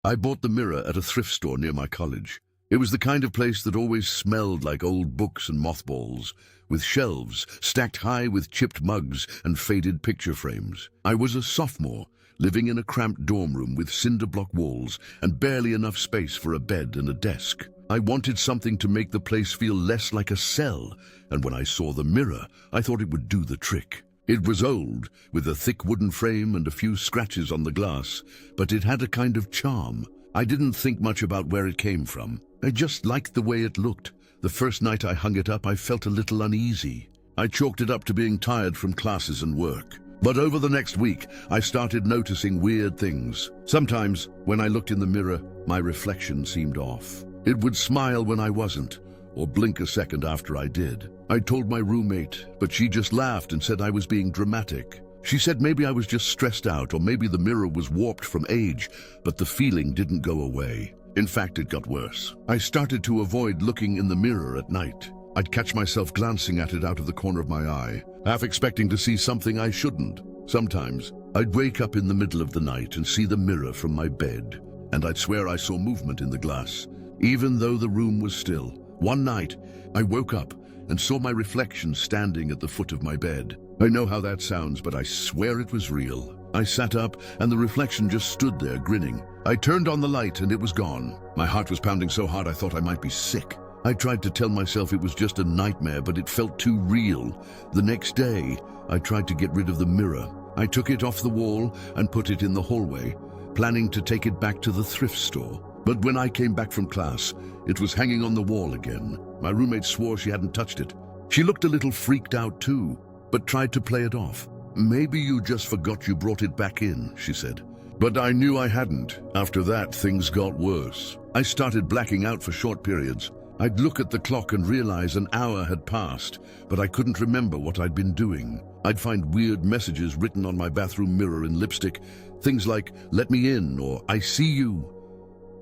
I bought the mirror at a thrift store near my college. It was the kind of place that always smelled like old books and mothballs, with shelves stacked high with chipped mugs and faded picture frames. I was a sophomore, living in a cramped dorm room with cinder block walls and barely enough space for a bed and a desk. I wanted something to make the place feel less like a cell, and when I saw the mirror, I thought it would do the trick. It was old, with a thick wooden frame and a few scratches on the glass, but it had a kind of charm. I didn't think much about where it came from. I just liked the way it looked. The first night I hung it up, I felt a little uneasy. I chalked it up to being tired from classes and work. But over the next week, I started noticing weird things. Sometimes, when I looked in the mirror, my reflection seemed off. It would smile when I wasn't, or blink a second after I did. I told my roommate, but she just laughed and said I was being dramatic. She said maybe I was just stressed out, or maybe the mirror was warped from age, but the feeling didn't go away. In fact, it got worse. I started to avoid looking in the mirror at night. I'd catch myself glancing at it out of the corner of my eye, half expecting to see something I shouldn't. Sometimes, I'd wake up in the middle of the night and see the mirror from my bed, and I'd swear I saw movement in the glass, even though the room was still. One night, I woke up and saw my reflection standing at the foot of my bed. I know how that sounds, but I swear it was real. I sat up, and the reflection just stood there, grinning. I turned on the light, and it was gone. My heart was pounding so hard I thought I might be sick. I tried to tell myself it was just a nightmare, but it felt too real. The next day, I tried to get rid of the mirror. I took it off the wall and put it in the hallway, planning to take it back to the thrift store. But when I came back from class, it was hanging on the wall again. My roommate swore she hadn't touched it. She looked a little freaked out too, but tried to play it off. "Maybe you just forgot you brought it back in," she said. But I knew I hadn't. After that, things got worse. I started blacking out for short periods. I'd look at the clock and realize an hour had passed, but I couldn't remember what I'd been doing. I'd find weird messages written on my bathroom mirror in lipstick, things like, "Let me in," or "I see you."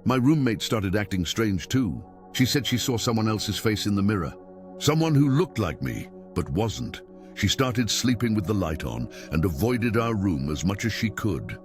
My roommate started acting strange too. She said she saw someone else's face in the mirror. Someone who looked like me, but wasn't. She started sleeping with the light on and avoided our room as much as she could.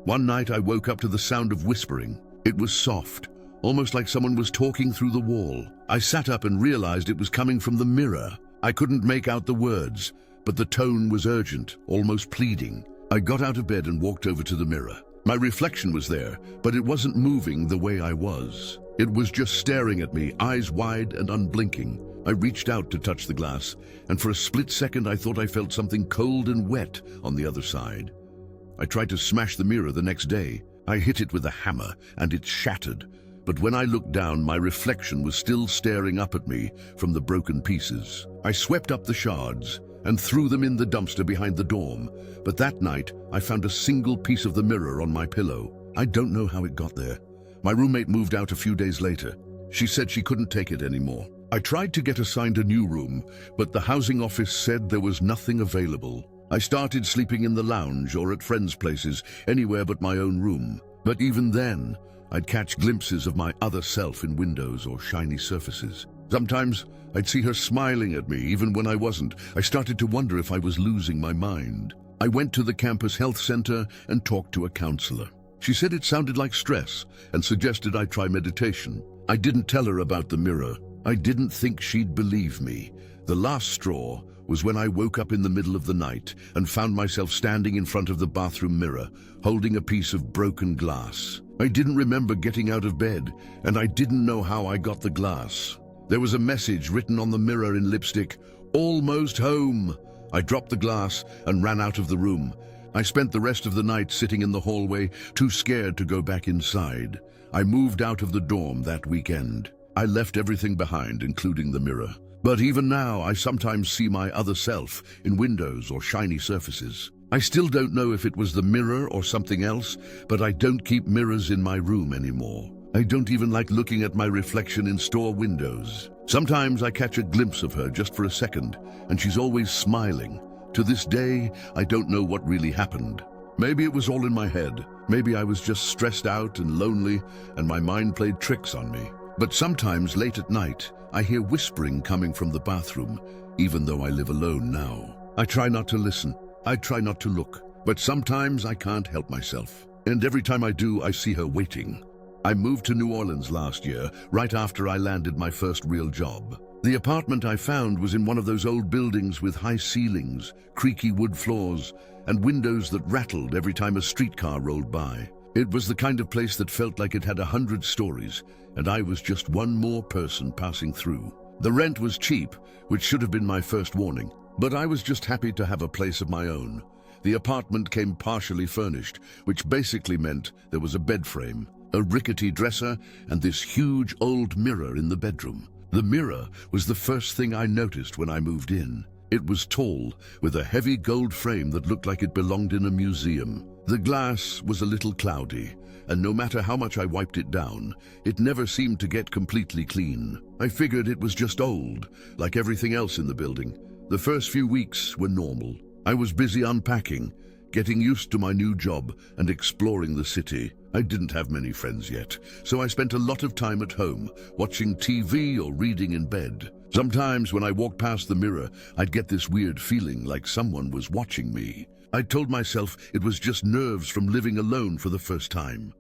One night I woke up to the sound of whispering. It was soft, almost like someone was talking through the wall. I sat up and realized it was coming from the mirror. I couldn't make out the words, but the tone was urgent, almost pleading. I got out of bed and walked over to the mirror. My reflection was there, but it wasn't moving the way I was. It was just staring at me, eyes wide and unblinking. I reached out to touch the glass, and for a split second I thought I felt something cold and wet on the other side. I tried to smash the mirror the next day. I hit it with a hammer, and it shattered. But when I looked down, my reflection was still staring up at me from the broken pieces. I swept up the shards and threw them in the dumpster behind the dorm. But that night, I found a single piece of the mirror on my pillow. I don't know how it got there. My roommate moved out a few days later. She said she couldn't take it anymore. I tried to get assigned a new room, but the housing office said there was nothing available. I started sleeping in the lounge or at friends' places, anywhere but my own room. But even then, I'd catch glimpses of my other self in windows or shiny surfaces. Sometimes, I'd see her smiling at me, even when I wasn't. I started to wonder if I was losing my mind. I went to the campus health center and talked to a counselor. She said it sounded like stress and suggested I try meditation. I didn't tell her about the mirror. I didn't think she'd believe me. The last straw was when I woke up in the middle of the night and found myself standing in front of the bathroom mirror, holding a piece of broken glass. I didn't remember getting out of bed, and I didn't know how I got the glass. There was a message written on the mirror in lipstick, "Almost home." I dropped the glass and ran out of the room. I spent the rest of the night sitting in the hallway, too scared to go back inside. I moved out of the dorm that weekend. I left everything behind, including the mirror. But even now, I sometimes see my other self in windows or shiny surfaces. I still don't know if it was the mirror or something else, but I don't keep mirrors in my room anymore. I don't even like looking at my reflection in store windows. Sometimes I catch a glimpse of her just for a second, and she's always smiling. To this day, I don't know what really happened. Maybe it was all in my head. Maybe I was just stressed out and lonely, and my mind played tricks on me. But sometimes late at night, I hear whispering coming from the bathroom, even though I live alone now. I try not to listen. I try not to look. But sometimes I can't help myself. And every time I do, I see her waiting. I moved to New Orleans last year, right after I landed my first real job. The apartment I found was in one of those old buildings with high ceilings, creaky wood floors, and windows that rattled every time a streetcar rolled by. It was the kind of place that felt like it had 100 stories, and I was just one more person passing through. The rent was cheap, which should have been my first warning, but I was just happy to have a place of my own. The apartment came partially furnished, which basically meant there was a bed frame, a rickety dresser, and this huge old mirror in the bedroom. The mirror was the first thing I noticed when I moved in. It was tall, with a heavy gold frame that looked like it belonged in a museum. The glass was a little cloudy, and no matter how much I wiped it down, it never seemed to get completely clean. I figured it was just old, like everything else in the building. The first few weeks were normal. I was busy unpacking, getting used to my new job and exploring the city. I didn't have many friends yet, so I spent a lot of time at home, watching TV or reading in bed. Sometimes when I walked past the mirror, I'd get this weird feeling like someone was watching me. I told myself it was just nerves from living alone for the first time.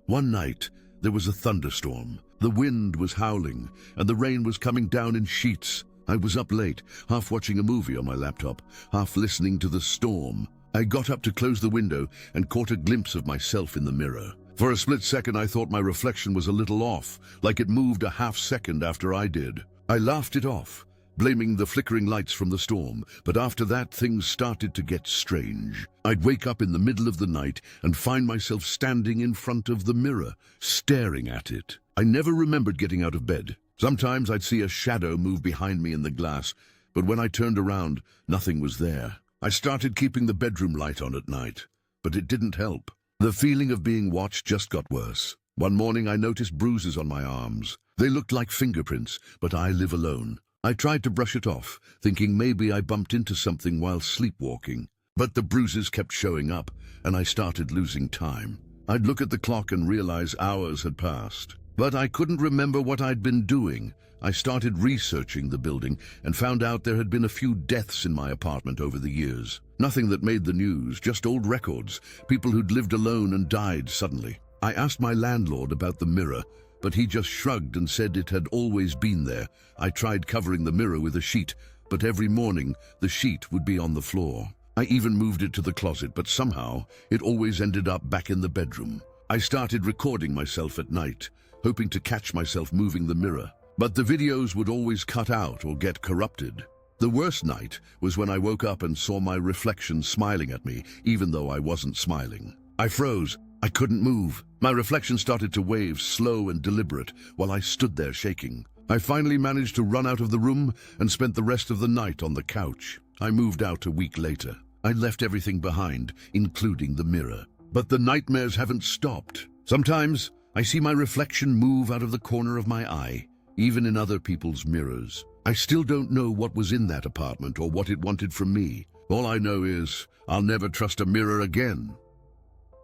One night, there was a thunderstorm. The wind was howling, and the rain was coming down in sheets. I was up late, half watching a movie on my laptop, half listening to the storm. I got up to close the window and caught a glimpse of myself in the mirror. For a split second, I thought my reflection was a little off, like it moved a half second after I did. I laughed it off, blaming the flickering lights from the storm, but after that, things started to get strange. I'd wake up in the middle of the night and find myself standing in front of the mirror, staring at it. I never remembered getting out of bed. Sometimes I'd see a shadow move behind me in the glass, but when I turned around, nothing was there. I started keeping the bedroom light on at night, but it didn't help. The feeling of being watched just got worse. One morning I noticed bruises on my arms. They looked like fingerprints, but I live alone. I tried to brush it off, thinking maybe I bumped into something while sleepwalking. But the bruises kept showing up, and I started losing time. I'd look at the clock and realize hours had passed. But I couldn't remember what I'd been doing. I started researching the building and found out there had been a few deaths in my apartment over the years. Nothing that made the news, just old records, people who'd lived alone and died suddenly. I asked my landlord about the mirror, but he just shrugged and said it had always been there. I tried covering the mirror with a sheet, but every morning the sheet would be on the floor. I even moved it to the closet, but somehow it always ended up back in the bedroom. I started recording myself at night, hoping to catch myself moving the mirror. But the videos would always cut out or get corrupted. The worst night was when I woke up and saw my reflection smiling at me, even though I wasn't smiling. I froze. I couldn't move. My reflection started to wave, slow and deliberate, while I stood there shaking. I finally managed to run out of the room and spent the rest of the night on the couch. I moved out a week later. I left everything behind, including the mirror. But the nightmares haven't stopped. Sometimes I see my reflection move out of the corner of my eye, even in other people's mirrors. I still don't know what was in that apartment or what it wanted from me. All I know is I'll never trust a mirror again.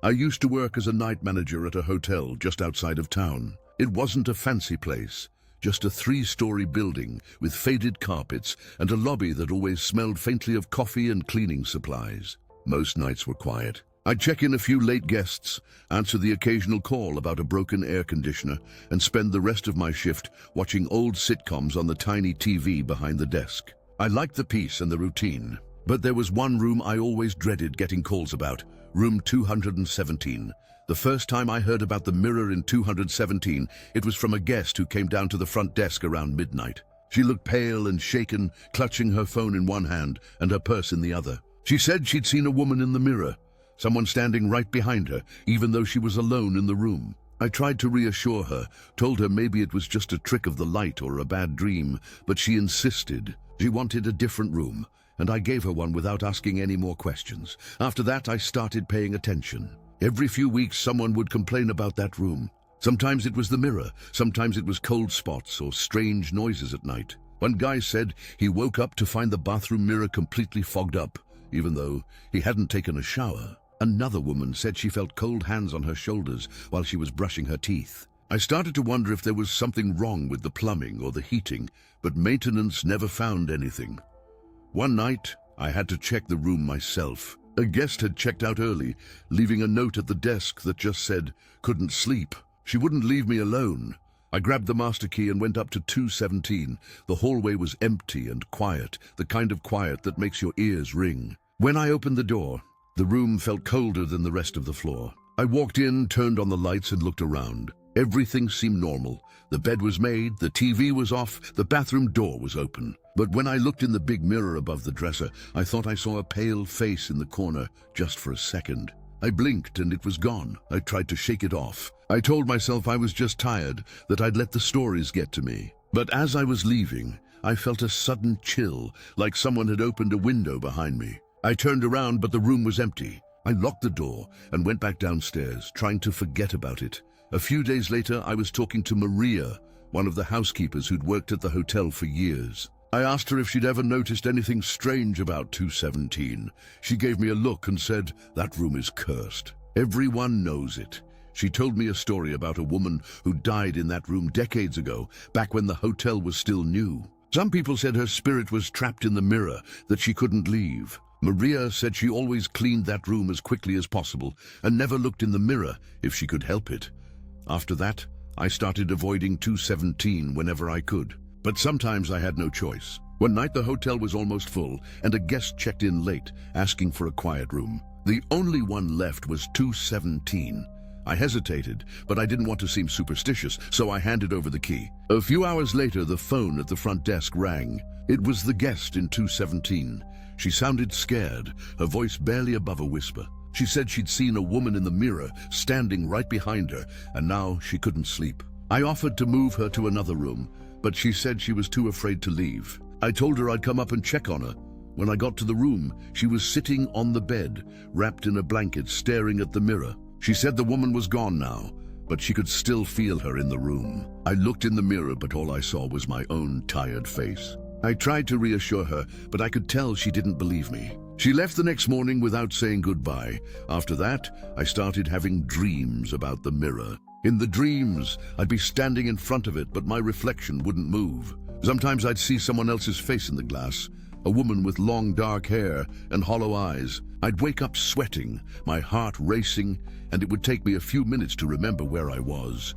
I used to work as a night manager at a hotel just outside of town. It wasn't a fancy place, just a 3-story building with faded carpets and a lobby that always smelled faintly of coffee and cleaning supplies. Most nights were quiet. I'd check in a few late guests, answer the occasional call about a broken air conditioner, and spend the rest of my shift watching old sitcoms on the tiny TV behind the desk. I liked the peace and the routine, but there was one room I always dreaded getting calls about, room 217. The first time I heard about the mirror in 217, it was from a guest who came down to the front desk around midnight. She looked pale and shaken, clutching her phone in one hand and her purse in the other. She said she'd seen a woman in the mirror, someone standing right behind her, even though she was alone in the room. I tried to reassure her, told her maybe it was just a trick of the light or a bad dream, but she insisted. She wanted a different room, and I gave her one without asking any more questions. After that, I started paying attention. Every few weeks, someone would complain about that room. Sometimes it was the mirror, sometimes it was cold spots or strange noises at night. One guy said he woke up to find the bathroom mirror completely fogged up, even though he hadn't taken a shower. Another woman said she felt cold hands on her shoulders while she was brushing her teeth. I started to wonder if there was something wrong with the plumbing or the heating, but maintenance never found anything. One night, I had to check the room myself. A guest had checked out early, leaving a note at the desk that just said, "Couldn't sleep." She wouldn't leave me alone. I grabbed the master key and went up to 217. The hallway was empty and quiet, the kind of quiet that makes your ears ring. When I opened the door, the room felt colder than the rest of the floor. I walked in, turned on the lights and looked around. Everything seemed normal. The bed was made, the TV was off, the bathroom door was open. But when I looked in the big mirror above the dresser, I thought I saw a pale face in the corner just for a second. I blinked and it was gone. I tried to shake it off. I told myself I was just tired, that I'd let the stories get to me. But as I was leaving, I felt a sudden chill, like someone had opened a window behind me. I turned around, but the room was empty. I locked the door and went back downstairs, trying to forget about it. A few days later, I was talking to Maria, one of the housekeepers who'd worked at the hotel for years. I asked her if she'd ever noticed anything strange about 217. She gave me a look and said, "That room is cursed. Everyone knows it." She told me a story about a woman who died in that room decades ago, back when the hotel was still new. Some people said her spirit was trapped in the mirror, that she couldn't leave. Maria said she always cleaned that room as quickly as possible and never looked in the mirror if she could help it. After that, I started avoiding 217 whenever I could. But sometimes I had no choice. One night the hotel was almost full and a guest checked in late, asking for a quiet room. The only one left was 217. I hesitated, but I didn't want to seem superstitious, so I handed over the key. A few hours later, the phone at the front desk rang. It was the guest in 217. She sounded scared, her voice barely above a whisper. She said she'd seen a woman in the mirror, standing right behind her, and now she couldn't sleep. I offered to move her to another room, but she said she was too afraid to leave. I told her I'd come up and check on her. When I got to the room, she was sitting on the bed, wrapped in a blanket, staring at the mirror. She said the woman was gone now, but she could still feel her in the room. I looked in the mirror, but all I saw was my own tired face. I tried to reassure her, but I could tell she didn't believe me. She left the next morning without saying goodbye. After that, I started having dreams about the mirror. In the dreams, I'd be standing in front of it, but my reflection wouldn't move. Sometimes I'd see someone else's face in the glass, a woman with long dark hair and hollow eyes. I'd wake up sweating, my heart racing, and it would take me a few minutes to remember where I was.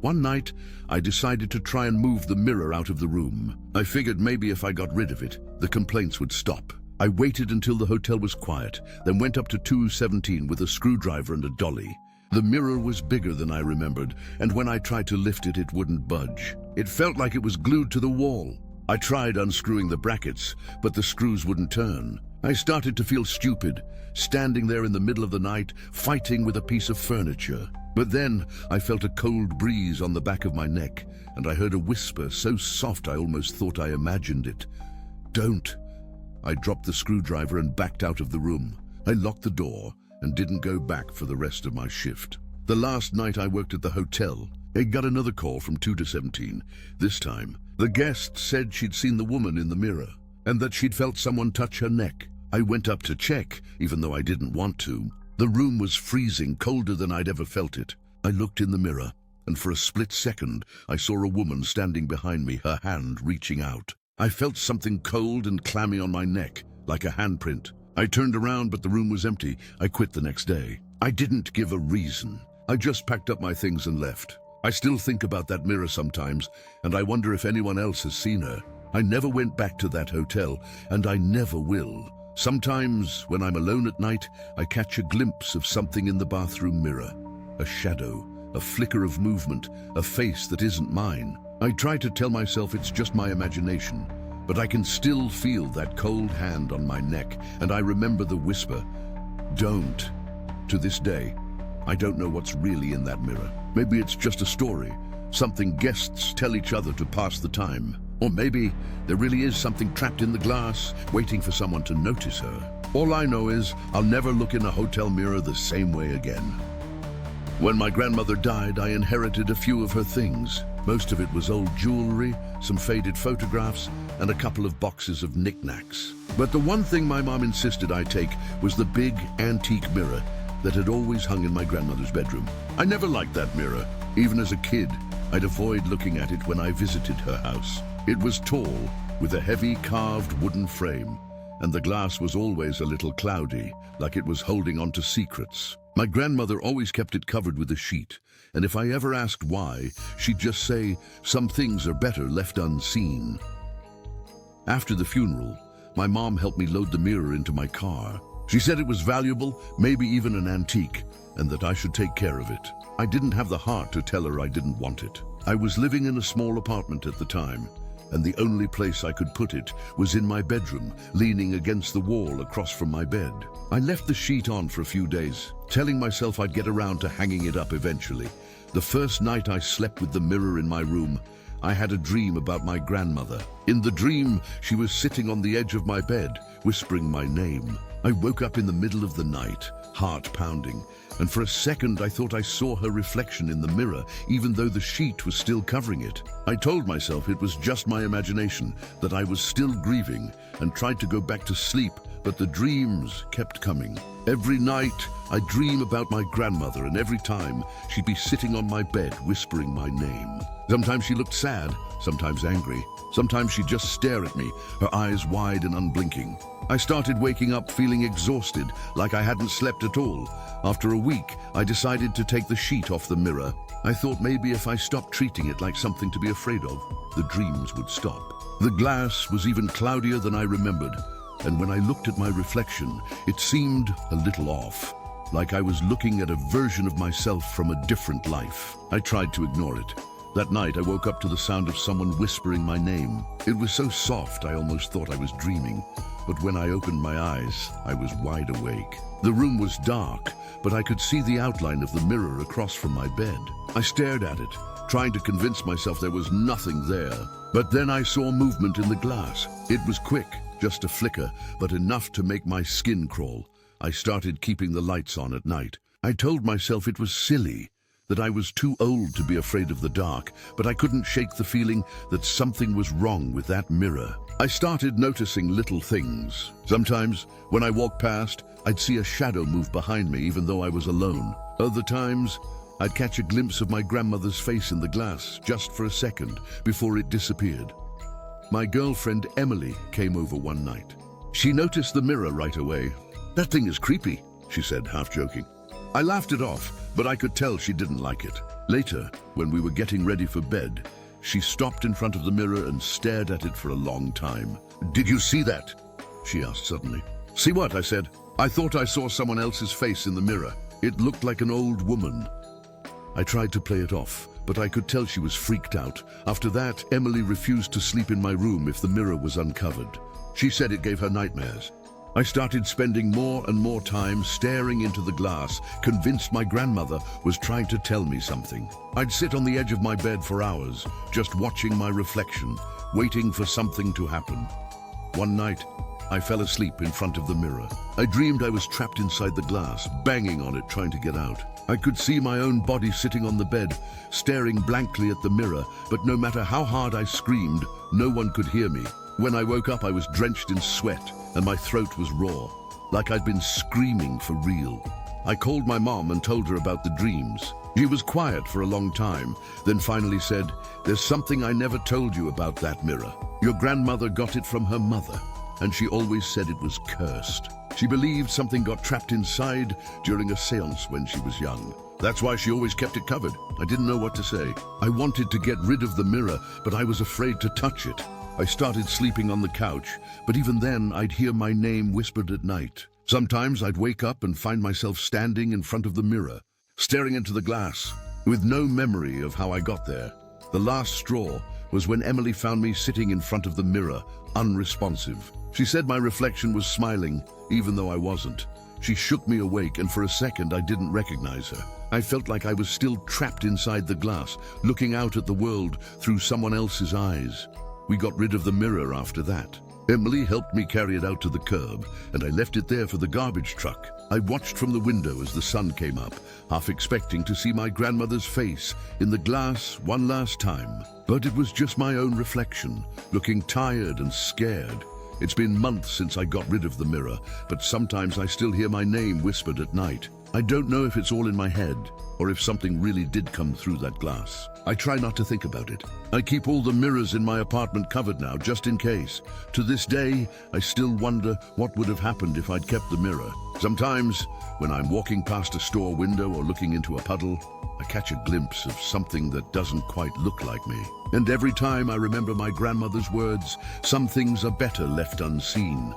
One night, I decided to try and move the mirror out of the room. I figured maybe if I got rid of it, the complaints would stop. I waited until the hotel was quiet, then went up to 217 with a screwdriver and a dolly. The mirror was bigger than I remembered, and when I tried to lift it, it wouldn't budge. It felt like it was glued to the wall. I tried unscrewing the brackets, but the screws wouldn't turn. I started to feel stupid, standing there in the middle of the night, fighting with a piece of furniture. But then I felt a cold breeze on the back of my neck, and I heard a whisper so soft I almost thought I imagined it. "Don't." I dropped the screwdriver and backed out of the room. I locked the door and didn't go back for the rest of my shift. The last night I worked at the hotel, I got another call from 217. This time, the guest said she'd seen the woman in the mirror and that she'd felt someone touch her neck. I went up to check, even though I didn't want to. The room was freezing, colder than I'd ever felt it. I looked in the mirror, and for a split second, I saw a woman standing behind me, her hand reaching out. I felt something cold and clammy on my neck, like a handprint. I turned around, but the room was empty. I quit the next day. I didn't give a reason. I just packed up my things and left. I still think about that mirror sometimes, and I wonder if anyone else has seen her. I never went back to that hotel, and I never will. Sometimes, when I'm alone at night, I catch a glimpse of something in the bathroom mirror. A shadow, a flicker of movement, a face that isn't mine. I try to tell myself it's just my imagination, but I can still feel that cold hand on my neck, and I remember the whisper, "Don't." To this day, I don't know what's really in that mirror. Maybe it's just a story, something guests tell each other to pass the time. Or maybe there really is something trapped in the glass, waiting for someone to notice her. All I know is I'll never look in a hotel mirror the same way again. When my grandmother died, I inherited a few of her things. Most of it was old jewelry, some faded photographs, and a couple of boxes of knickknacks. But the one thing my mom insisted I take was the big antique mirror that had always hung in my grandmother's bedroom. I never liked that mirror. Even as a kid, I'd avoid looking at it when I visited her house. It was tall, with a heavy carved wooden frame, and the glass was always a little cloudy, like it was holding on to secrets. My grandmother always kept it covered with a sheet, and if I ever asked why, she'd just say, "Some things are better left unseen." After the funeral, my mom helped me load the mirror into my car. She said it was valuable, maybe even an antique, and that I should take care of it. I didn't have the heart to tell her I didn't want it. I was living in a small apartment at the time, and the only place I could put it was in my bedroom, leaning against the wall across from my bed. I left the sheet on for a few days, telling myself I'd get around to hanging it up eventually. The first night I slept with the mirror in my room, I had a dream about my grandmother. In the dream, she was sitting on the edge of my bed, whispering my name. I woke up in the middle of the night, heart pounding, and for a second I thought I saw her reflection in the mirror, even though the sheet was still covering it. I told myself it was just my imagination, that I was still grieving, and tried to go back to sleep, but the dreams kept coming. Every night, I dream about my grandmother, and every time, she'd be sitting on my bed, whispering my name. Sometimes she looked sad, sometimes angry. Sometimes she'd just stare at me, her eyes wide and unblinking. I started waking up feeling exhausted, like I hadn't slept at all. After a week, I decided to take the sheet off the mirror. I thought maybe if I stopped treating it like something to be afraid of, the dreams would stop. The glass was even cloudier than I remembered, and when I looked at my reflection, it seemed a little off, like I was looking at a version of myself from a different life. I tried to ignore it. That night, I woke up to the sound of someone whispering my name. It was so soft, I almost thought I was dreaming. But when I opened my eyes, I was wide awake. The room was dark, but I could see the outline of the mirror across from my bed. I stared at it, trying to convince myself there was nothing there. But then I saw movement in the glass. It was quick, just a flicker, but enough to make my skin crawl. I started keeping the lights on at night. I told myself it was silly, that I was too old to be afraid of the dark, but I couldn't shake the feeling that something was wrong with that mirror. I started noticing little things. Sometimes, when I walked past, I'd see a shadow move behind me even though I was alone. Other times, I'd catch a glimpse of my grandmother's face in the glass, just for a second, before it disappeared. My girlfriend Emily came over one night. She noticed the mirror right away. "That thing is creepy," she said, half joking. I laughed it off, but I could tell she didn't like it. Later, when we were getting ready for bed, she stopped in front of the mirror and stared at it for a long time. "Did you see that?" she asked suddenly. "See what?" I said. "I thought I saw someone else's face in the mirror. It looked like an old woman." I tried to play it off, but I could tell she was freaked out. After that, Emily refused to sleep in my room if the mirror was uncovered. She said it gave her nightmares. I started spending more and more time staring into the glass, convinced my grandmother was trying to tell me something. I'd sit on the edge of my bed for hours, just watching my reflection, waiting for something to happen. One night, I fell asleep in front of the mirror. I dreamed I was trapped inside the glass, banging on it, trying to get out. I could see my own body sitting on the bed, staring blankly at the mirror, but no matter how hard I screamed, no one could hear me. When I woke up, I was drenched in sweat, and my throat was raw, like I'd been screaming for real. I called my mom and told her about the dreams. She was quiet for a long time, then finally said, "There's something I never told you about that mirror. Your grandmother got it from her mother, and she always said it was cursed. She believed something got trapped inside during a séance when she was young. That's why she always kept it covered." I didn't know what to say. I wanted to get rid of the mirror, but I was afraid to touch it. I started sleeping on the couch, but even then I'd hear my name whispered at night. Sometimes I'd wake up and find myself standing in front of the mirror, staring into the glass, with no memory of how I got there. The last straw was when Emily found me sitting in front of the mirror, unresponsive. She said my reflection was smiling, even though I wasn't. She shook me awake, and for a second I didn't recognize her. I felt like I was still trapped inside the glass, looking out at the world through someone else's eyes. We got rid of the mirror after that. Emily helped me carry it out to the curb, and I left it there for the garbage truck. I watched from the window as the sun came up, half expecting to see my grandmother's face in the glass one last time. But it was just my own reflection, looking tired and scared. It's been months since I got rid of the mirror, but sometimes I still hear my name whispered at night. I don't know if it's all in my head or if something really did come through that glass. I try not to think about it. I keep all the mirrors in my apartment covered now, just in case. To this day, I still wonder what would have happened if I'd kept the mirror. Sometimes, when I'm walking past a store window or looking into a puddle, I catch a glimpse of something that doesn't quite look like me. And every time I remember my grandmother's words, some things are better left unseen.